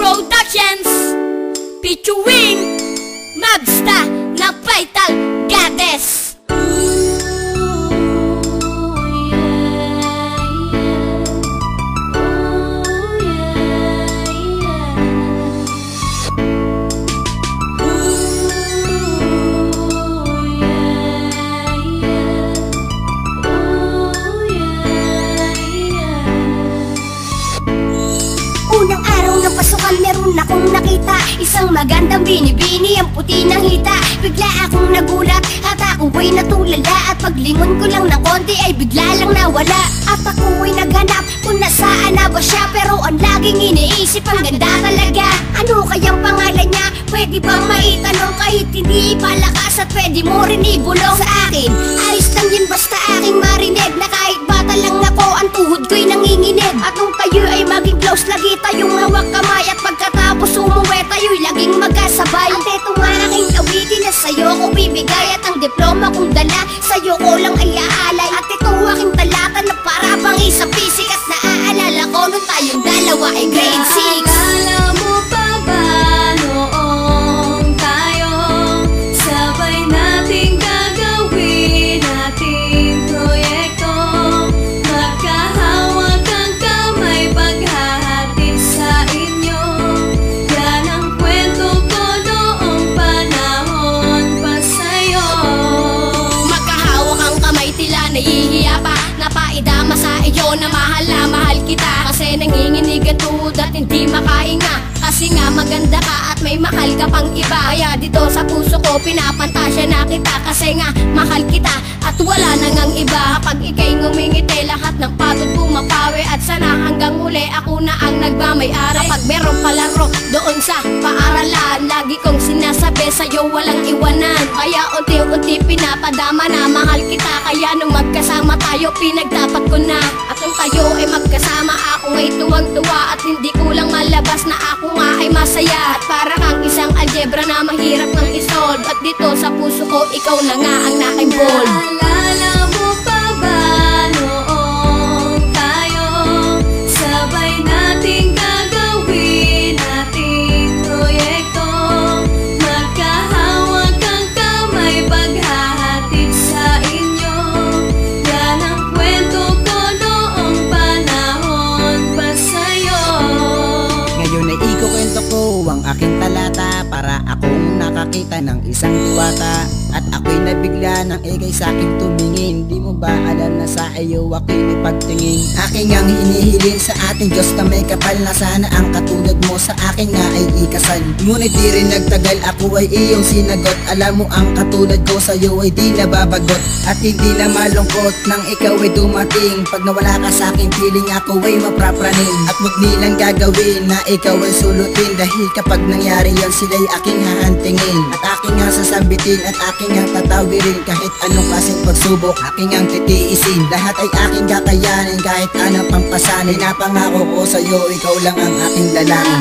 Productions featuring Magsta na Vital Goddess. Unang araw ng pasukan meron akong nakita isang magandang binibini, ang puti ng hita. Bigla akong nagulat at ako ay natulala, at paglingon ko lang ng konti ay bigla lang nawala. At ako ay naghanap kung nasaan na ba siya, pero ang laging iniisip ang ganda talaga. Ano kayang pangalan niya? Pwede bang maitanong kahit hindi palakas, at pwede mo rin ibulong sa akin? Ayos lang yun basta aking marinig, na kahit bata lang ako ang tuhod ko'y nanginginig. At nung tayo ay maging close, lagi tayong hawak kamay, at pagkatapos umuwi tayo'y laging magkasabay. At eto nga aking awitin na sa'yo ko bibigay, at ang diploma kong dala sa'yo ko lang ay aalay. At ito aking talata na para bang isang pisik, at naaalala ko nung tayong dalawa ay grade 6. Naalala mo pa ba noong tayo sabay nating gagawin ating proyekto? Magkahawak ang kamay paghahatid sa inyo. Yan ang kwento ko noong panahon pa sa'yo. Magkahawak ang kamay, tila nahihiya pa, napaidama sa iyo na mahal kita. Kasi nanginginig ang tuhod at hindi makahinga, kasi nga maganda ka at may mahal ka pang iba. Kaya dito sa puso ko pinapantasya na kita, kasi nga mahal kita at wala nang ang iba. Kapag ika'y ngumingiti lahat ng pagod pumapawi, at sana hanggang huli ako na ang nagmamay-ari. Kapag meron palaro doon sa paaralan, lagi kong sinasabi sa'yo walang iwanan. Kaya unti-unti pinapadama na mahal kita, kaya nung magkasama tayo pinagtapat ko na. At nung tayo ay magkasama ako ay tuwang-tuwa, at hindi ko lang malabas na ako nga ay masaya. At para kang isang algebra na mahirap nang isolve, at dito sa puso ko ikaw na nga ang na-involve. Naalala mo pa ba noong tayo sabay nating gagawin ating proyekto? Magkahawak ang kamay paghahatid sa inyo. Yan ang kwento ko noong panahon pa sa'yo. Ngayon ay ikukwento ko ang aking talata, para akong nakakita ng isang diwata. At ako'y nabigla nang ikay sa'king tumingin. Di mo ba alam na sa iyo ako'y nipagtingin? Aking ang hinihiling sa ating Diyos na may kapal, na sana ang katulad mo sa akin nga ay ikasal. Ngunit di rin nagtagal, ako ay iyong sinagot. Alam mo ang katulad ko sa'yo ay di nababagot, at hindi na malungkot nang ikaw ay dumating. Pag nawala ka sa'king piling ako ay maprapraning, at wag nilang gagawin na ikaw ay sulutin, dahil kapag nangyari yan sila'y aking hahantingin. At aking ang sasambitin at aking ang tatawirin, kahit anong klaseng pagsubok aking ang titiisin. Lahat ay aking kakayanin kahit anong pampasanin. Napangako ko sa'yo ikaw lang ang aking lalaki.